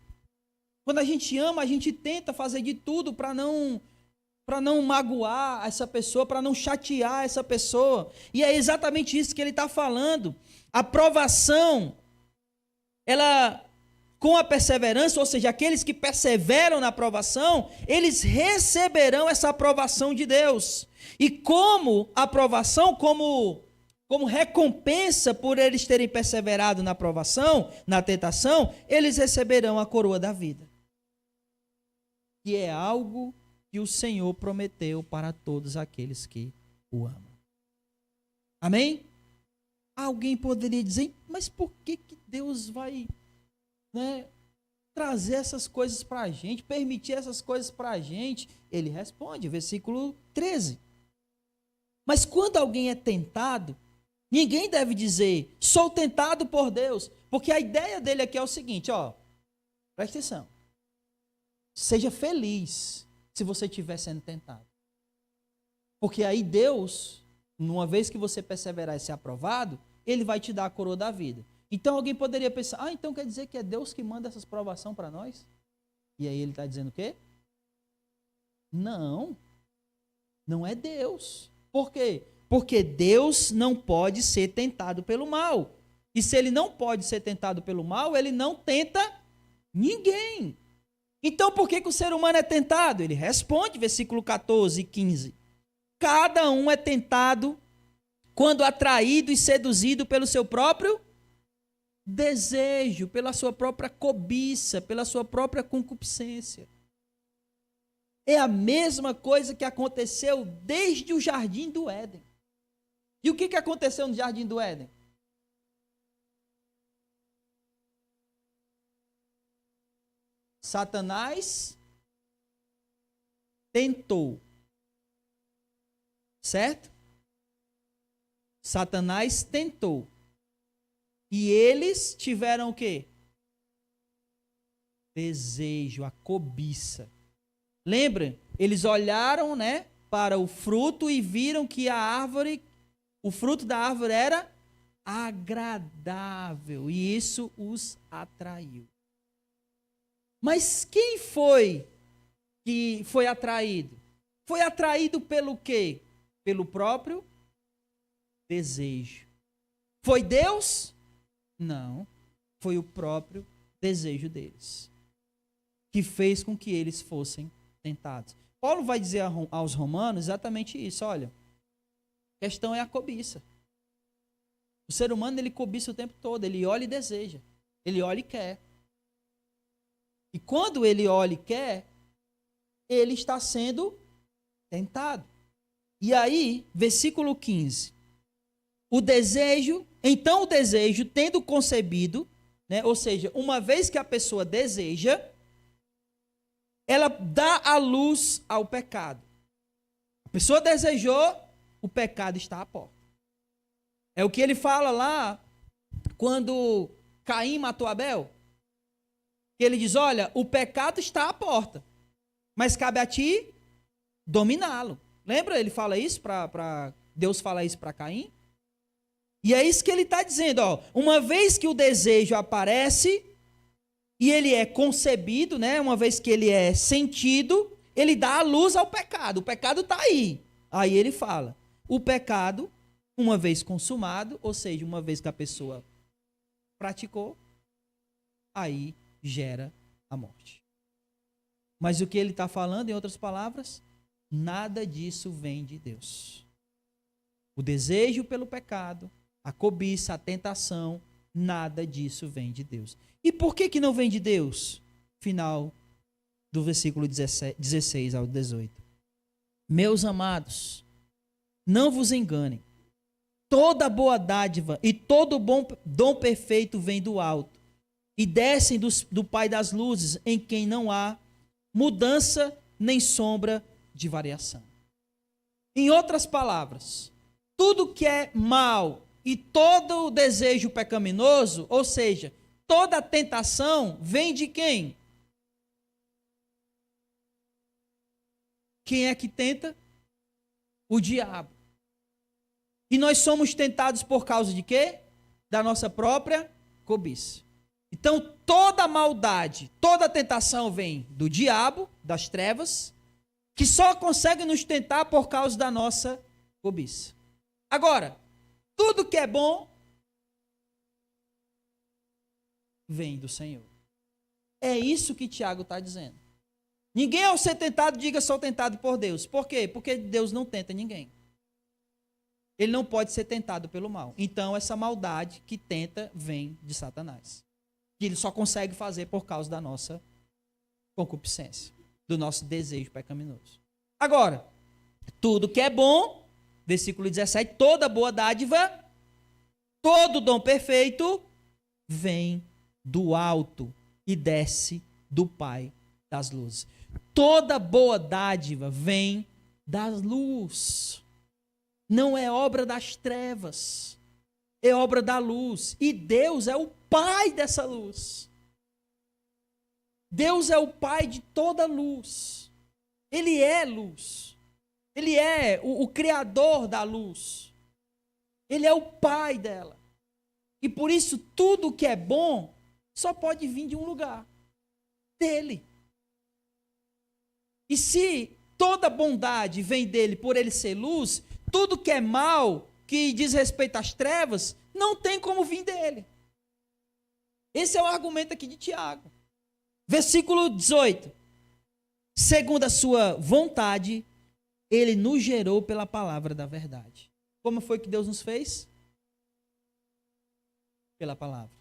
Quando a gente ama, a gente tenta fazer de tudo para não magoar essa pessoa, para não chatear essa pessoa. E é exatamente isso que ele está falando. A provação, ela, com a perseverança, ou seja, aqueles que perseveram na provação, eles receberão essa aprovação de Deus. E como aprovação, como recompensa por eles terem perseverado na provação, na tentação, eles receberão a coroa da vida. Que é algo que o Senhor prometeu para todos aqueles que o amam. Amém? Alguém poderia dizer, mas por que Deus vai, trazer essas coisas para a gente, permitir essas coisas para a gente? Ele responde, versículo 13. Mas quando alguém é tentado, ninguém deve dizer, sou tentado por Deus, porque a ideia dele aqui é o seguinte, presta atenção, seja feliz se você estiver sendo tentado. Porque aí Deus, uma vez que você perseverar e ser aprovado, ele vai te dar a coroa da vida. Então alguém poderia pensar, então quer dizer que é Deus que manda essas provações para nós? E aí ele está dizendo o quê? Não, não é Deus. Por quê? Porque Deus não pode ser tentado pelo mal. E se ele não pode ser tentado pelo mal, ele não tenta ninguém. Então por que o ser humano é tentado? Ele responde, versículo 14 e 15. Cada um é tentado quando atraído e seduzido pelo seu próprio desejo, pela sua própria cobiça, pela sua própria concupiscência. É a mesma coisa que aconteceu desde o Jardim do Éden. E o que aconteceu no Jardim do Éden? Satanás tentou. Certo? Satanás tentou. E eles tiveram o quê? Desejo, a cobiça. Lembra? Eles olharam, para o fruto e viram que o fruto da árvore era agradável. E isso os atraiu. Mas quem foi que foi atraído? Foi atraído pelo quê? Pelo próprio desejo. Foi Deus? Não. Foi o próprio desejo deles que fez com que eles fossem tentados. Paulo vai dizer aos romanos exatamente isso. Olha, a questão é a cobiça. O ser humano, ele cobiça o tempo todo. Ele olha e deseja. Ele olha e quer. E quando ele olha e quer, ele está sendo tentado. E aí, versículo 15. Então o desejo, tendo concebido, né, ou seja, uma vez que a pessoa deseja, ela dá a luz ao pecado. A pessoa desejou, o pecado está à porta. É o que ele fala lá, quando Caim matou Abel. Ele diz, olha, o pecado está à porta, mas cabe a ti dominá-lo. Lembra? Ele fala isso Deus fala isso para Caim. E é isso que ele está dizendo, ó. Uma vez que o desejo aparece e ele é concebido, né? Uma vez que ele é sentido, ele dá a luz ao pecado. O pecado está aí. Aí ele fala, o pecado, uma vez consumado, ou seja, uma vez que a pessoa praticou, aí gera a morte. Mas o que ele está falando, em outras palavras, nada disso vem de Deus. O desejo pelo pecado, a cobiça, a tentação, nada disso vem de Deus. E por que não vem de Deus? Final do versículo 16 ao 18. Meus amados, não vos enganem. Toda boa dádiva e todo bom dom perfeito vem do alto e descem do Pai das luzes, em quem não há mudança nem sombra de variação. Em outras palavras, tudo que é mal e todo o desejo pecaminoso, ou seja, toda a tentação, vem de quem? Quem é que tenta? O diabo. E nós somos tentados por causa de quê? Da nossa própria cobiça. Então, toda maldade, toda tentação vem do diabo, das trevas, que só consegue nos tentar por causa da nossa cobiça. Agora, tudo que é bom vem do Senhor. É isso que Tiago está dizendo. Ninguém, ao ser tentado, diga sou tentado por Deus. Por quê? Porque Deus não tenta ninguém. Ele não pode ser tentado pelo mal. Então, essa maldade que tenta vem de Satanás. Que ele só consegue fazer por causa da nossa concupiscência, do nosso desejo pecaminoso. Agora, tudo que é bom, versículo 17, toda boa dádiva, todo dom perfeito, vem do alto e desce do Pai das luzes. Toda boa dádiva vem da luz. Não é obra das trevas, é obra da luz. E Deus é o Pai dessa luz. Deus é o Pai de toda luz. Ele é luz. Ele é o Criador da luz. Ele é o Pai dela. E por isso, tudo que é bom só pode vir de um lugar. Dele. E se toda bondade vem dele por ele ser luz, tudo que é mal, que diz respeito às trevas, não tem como vir dele. Esse é o argumento aqui de Tiago. Versículo 18. Segundo a sua vontade, ele nos gerou pela palavra da verdade. Como foi que Deus nos fez? Pela palavra.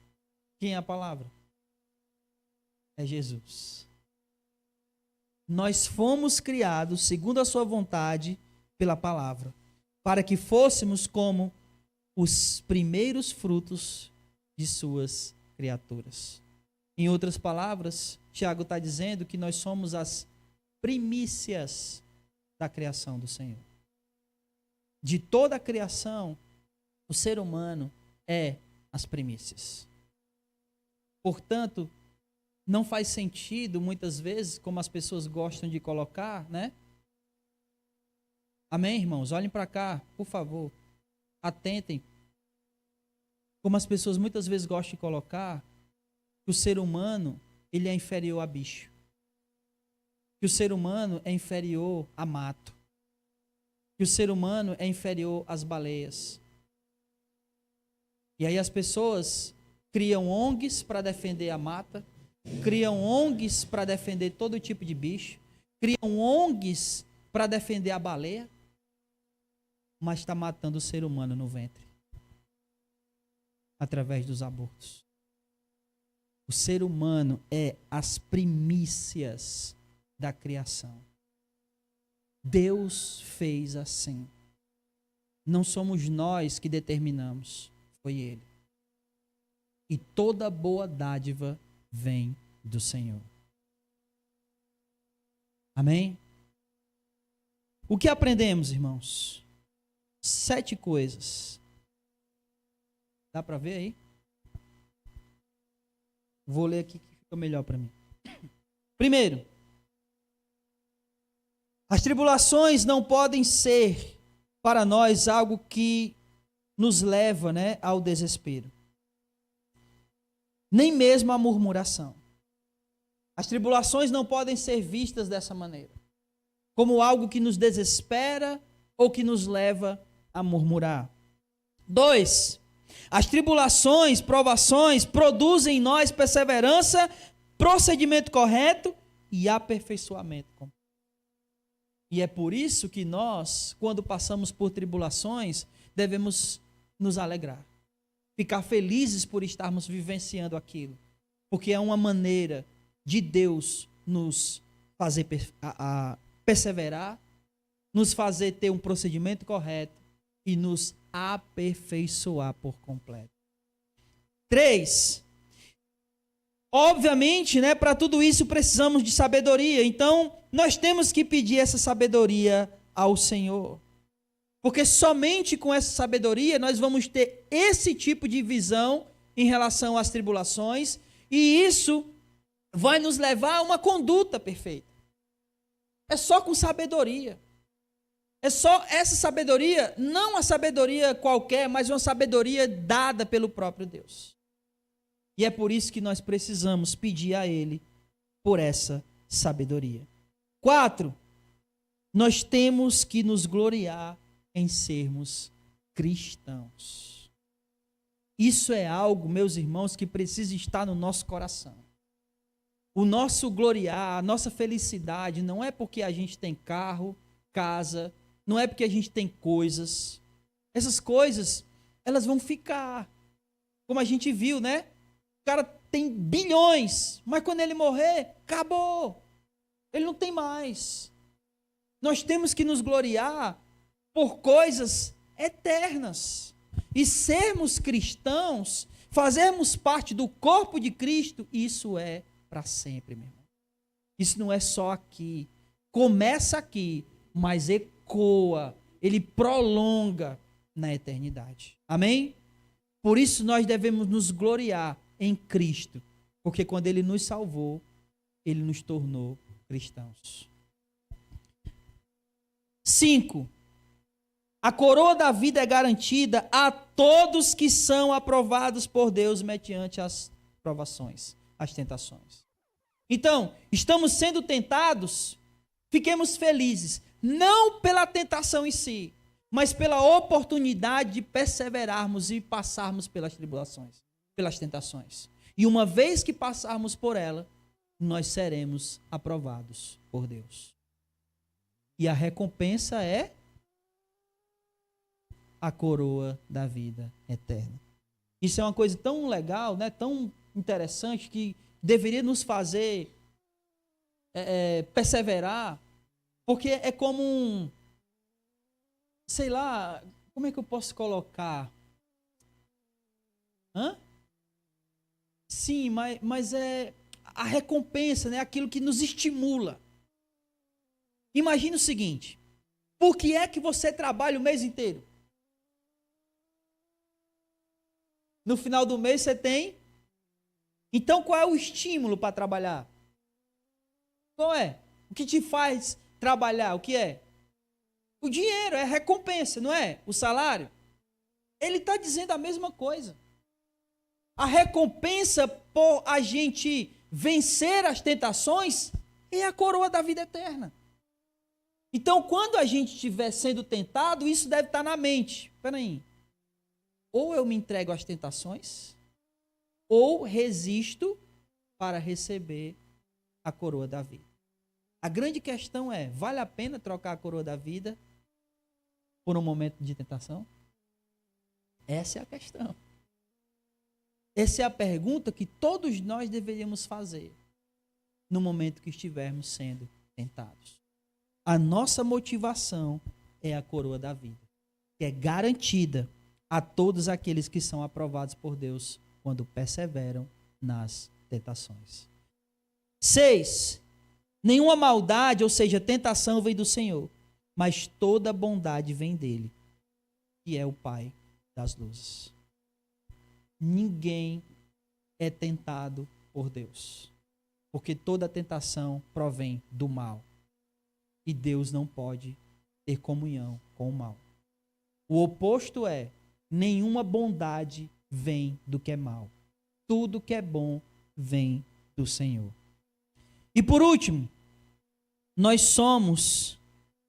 Quem é a palavra? É Jesus. Nós fomos criados, segundo a sua vontade, pela palavra, para que fôssemos como os primeiros frutos de suas criaturas. Em outras palavras, Tiago está dizendo que nós somos as primícias da criação do Senhor. De toda a criação, o ser humano é as primícias. Portanto, não faz sentido, muitas vezes, como as pessoas gostam de colocar, né? Amém, irmãos? Olhem para cá, por favor. Atentem. Como as pessoas muitas vezes gostam de colocar, que o ser humano, ele é inferior a bicho. que o ser humano é inferior a mato, que o ser humano é inferior às baleias. E aí as pessoas criam ONGs para defender a mata, criam ONGs para defender todo tipo de bicho, criam ONGs para defender a baleia, mas está matando o ser humano no ventre, através dos abortos. O ser humano é as primícias da criação. Deus fez assim. Não somos nós que determinamos, foi Ele. E toda boa dádiva vem do Senhor. Amém? O que aprendemos, irmãos? 7 coisas. Dá para ver aí? Vou ler aqui que fica melhor para mim. Primeiro, as tribulações não podem ser para nós algo que nos leva, ao desespero. Nem mesmo à murmuração. As tribulações não podem ser vistas dessa maneira, como algo que nos desespera ou que nos leva a murmurar. 2. As tribulações, provações, produzem em nós perseverança, procedimento correto e aperfeiçoamento. E é por isso que nós, quando passamos por tribulações, devemos nos alegrar. Ficar felizes por estarmos vivenciando aquilo. Porque é uma maneira de Deus nos fazer perseverar, nos fazer ter um procedimento correto e nos aperfeiçoar por completo. 3. Obviamente, para tudo isso precisamos de sabedoria. Então, nós temos que pedir essa sabedoria ao Senhor. Porque somente com essa sabedoria nós vamos ter esse tipo de visão em relação às tribulações, e isso vai nos levar a uma conduta perfeita. É só com sabedoria. É só essa sabedoria, não uma sabedoria qualquer, mas uma sabedoria dada pelo próprio Deus. E é por isso que nós precisamos pedir a Ele por essa sabedoria. 4. Nós temos que nos gloriar em sermos cristãos. Isso é algo, meus irmãos, que precisa estar no nosso coração. O nosso gloriar, a nossa felicidade não é porque a gente tem carro, casa, não é porque a gente tem coisas. Essas coisas, elas vão ficar. Como a gente viu, O cara tem bilhões, mas quando ele morrer, acabou. Ele não tem mais. Nós temos que nos gloriar por coisas eternas. E sermos cristãos, fazermos parte do corpo de Cristo, isso é para sempre, meu irmão. Isso não é só aqui. Começa aqui, mas ecoa, ele prolonga na eternidade. Amém? Por isso nós devemos nos gloriar em Cristo, porque quando Ele nos salvou, Ele nos tornou cristãos. 5. A coroa da vida é garantida a todos que são aprovados por Deus mediante as provações, as tentações. Então, estamos sendo tentados, fiquemos felizes, não pela tentação em si, mas pela oportunidade de perseverarmos e passarmos pelas tribulações, pelas tentações. E uma vez que passarmos por ela, nós seremos aprovados por Deus. E a recompensa é a coroa da vida eterna. Isso é uma coisa tão legal, tão interessante, que deveria nos fazer perseverar, porque é como sei lá, como é que eu posso colocar? Sim, mas é a recompensa, aquilo que nos estimula. Imagine o seguinte: por que é que você trabalha o mês inteiro? No final do mês você tem. Então qual é o estímulo para trabalhar? Qual é? O que te faz trabalhar? O que é? O dinheiro, é a recompensa, não é? O salário. Ele está dizendo a mesma coisa. A recompensa por a gente vencer as tentações é a coroa da vida eterna. Então, quando a gente estiver sendo tentado, isso deve estar na mente. Espera aí. Ou eu me entrego às tentações, ou resisto para receber a coroa da vida. A grande questão é, vale a pena trocar a coroa da vida por um momento de tentação? Essa é a questão. Essa é a pergunta que todos nós deveríamos fazer no momento que estivermos sendo tentados. A nossa motivação é a coroa da vida, que é garantida a todos aqueles que são aprovados por Deus quando perseveram nas tentações. 6. Nenhuma maldade, ou seja, tentação, vem do Senhor, mas toda bondade vem dele, que é o Pai das luzes. Ninguém é tentado por Deus, porque toda tentação provém do mal. E Deus não pode ter comunhão com o mal. O oposto é, nenhuma bondade vem do que é mal. Tudo que é bom vem do Senhor. E por último, nós somos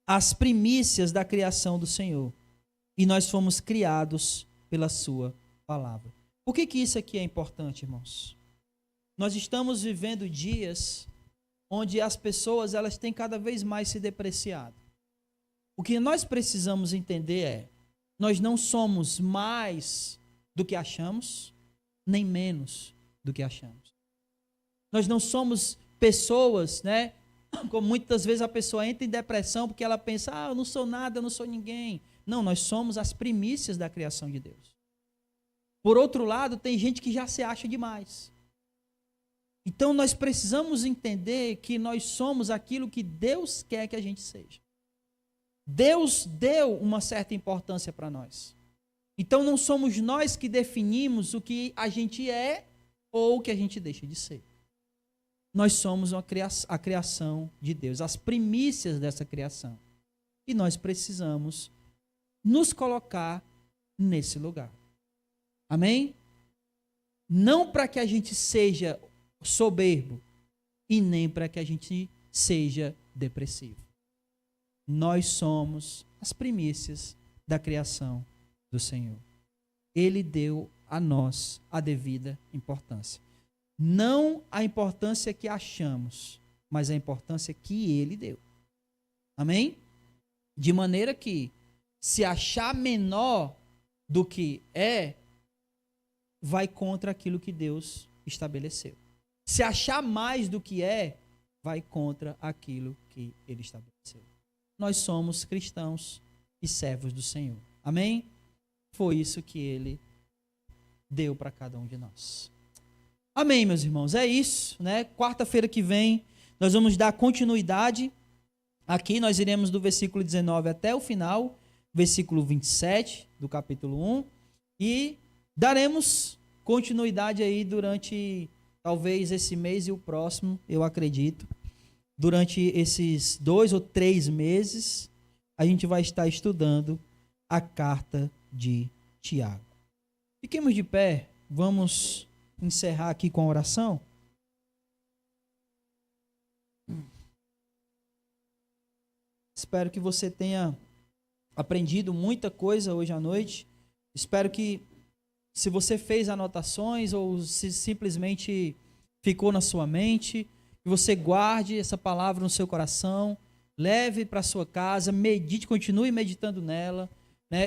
as primícias da criação do Senhor. E nós fomos criados pela sua palavra. Por que isso aqui é importante, irmãos? Nós estamos vivendo dias onde as pessoas elas têm cada vez mais se depreciado. O que nós precisamos entender é, nós não somos mais do que achamos, nem menos do que achamos. Nós não somos pessoas, né? Como muitas vezes a pessoa entra em depressão porque ela pensa, eu não sou nada, eu não sou ninguém. Não, nós somos as primícias da criação de Deus. Por outro lado, tem gente que já se acha demais. Então nós precisamos entender que nós somos aquilo que Deus quer que a gente seja. Deus deu uma certa importância para nós. Então não somos nós que definimos o que a gente é ou o que a gente deixa de ser. Nós somos a criação de Deus, as primícias dessa criação. E nós precisamos nos colocar nesse lugar. Amém? Não para que a gente seja soberbo e nem para que a gente seja depressivo. Nós somos as primícias da criação do Senhor. Ele deu a nós a devida importância. Não a importância que achamos, mas a importância que Ele deu. Amém? De maneira que, se achar menor do que é, vai contra aquilo que Deus estabeleceu. Se achar mais do que é, vai contra aquilo que Ele estabeleceu. Nós somos cristãos e servos do Senhor. Amém? Foi isso que Ele deu para cada um de nós. Amém, meus irmãos. É isso, né? Quarta-feira que vem, nós vamos dar continuidade. Aqui nós iremos do versículo 19 até o final, versículo 27 do capítulo 1. E daremos continuidade aí durante, talvez, esse mês e o próximo, eu acredito. Durante esses 2 ou 3 meses, a gente vai estar estudando a carta de Tiago. Fiquemos de pé, vamos encerrar aqui com a oração. Espero que você tenha aprendido muita coisa hoje à noite. Espero que, se você fez anotações ou se simplesmente ficou na sua mente, que você guarde essa palavra no seu coração, leve para sua casa, medite, continue meditando nela.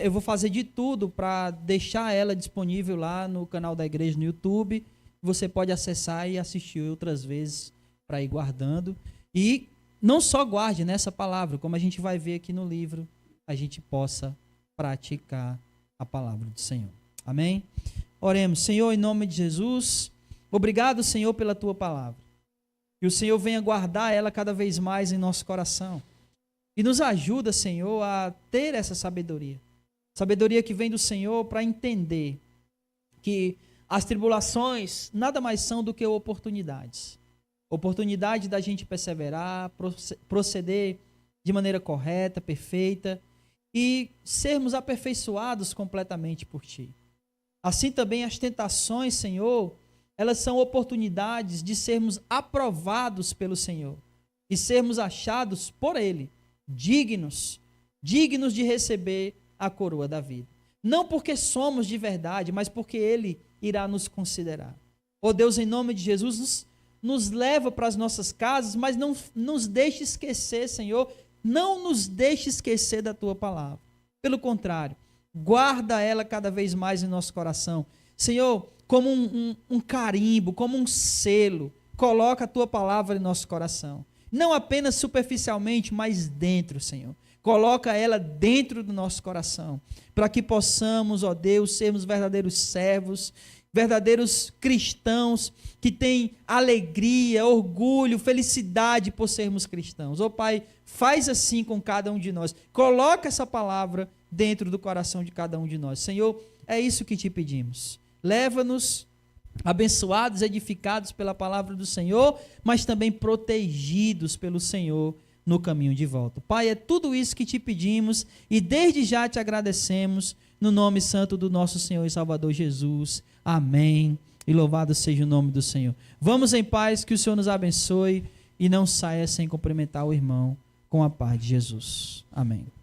Eu vou fazer de tudo para deixar ela disponível lá no canal da igreja no YouTube. Você pode acessar e assistir outras vezes para ir guardando. E não só guarde nessa palavra, como a gente vai ver aqui no livro, a gente possa praticar a palavra do Senhor. Amém? Oremos. Senhor, em nome de Jesus, obrigado, Senhor, pela tua palavra. Que o Senhor venha guardar ela cada vez mais em nosso coração. E nos ajuda, Senhor, a ter essa sabedoria. Sabedoria que vem do Senhor para entender que as tribulações nada mais são do que oportunidades. Oportunidade da gente perseverar, proceder de maneira correta, perfeita e sermos aperfeiçoados completamente por Ti. Assim também as tentações, Senhor, elas são oportunidades de sermos aprovados pelo Senhor. e sermos achados por Ele dignos de receber a coroa da vida. Não porque somos de verdade, mas porque Ele irá nos considerar. Ó Deus, em nome de Jesus, nos leva para as nossas casas, mas não nos deixe esquecer, Senhor, não nos deixe esquecer da Tua palavra. Pelo contrário, guarda ela cada vez mais em nosso coração. Senhor, como um carimbo, como um selo, coloca a Tua palavra em nosso coração. Não apenas superficialmente, mas dentro, Senhor. Coloca ela dentro do nosso coração, para que possamos, ó Deus, sermos verdadeiros servos, verdadeiros cristãos, que têm alegria, orgulho, felicidade por sermos cristãos. Ó Pai, faz assim com cada um de nós. Coloca essa palavra dentro do coração de cada um de nós. Senhor, é isso que te pedimos. Leva-nos abençoados, edificados pela palavra do Senhor, mas também protegidos pelo Senhor no caminho de volta. Pai, é tudo isso que te pedimos e desde já te agradecemos no nome santo do nosso Senhor e Salvador Jesus. Amém. E louvado seja o nome do Senhor. Vamos em paz, que o Senhor nos abençoe e não saia sem cumprimentar o irmão com a paz de Jesus. Amém.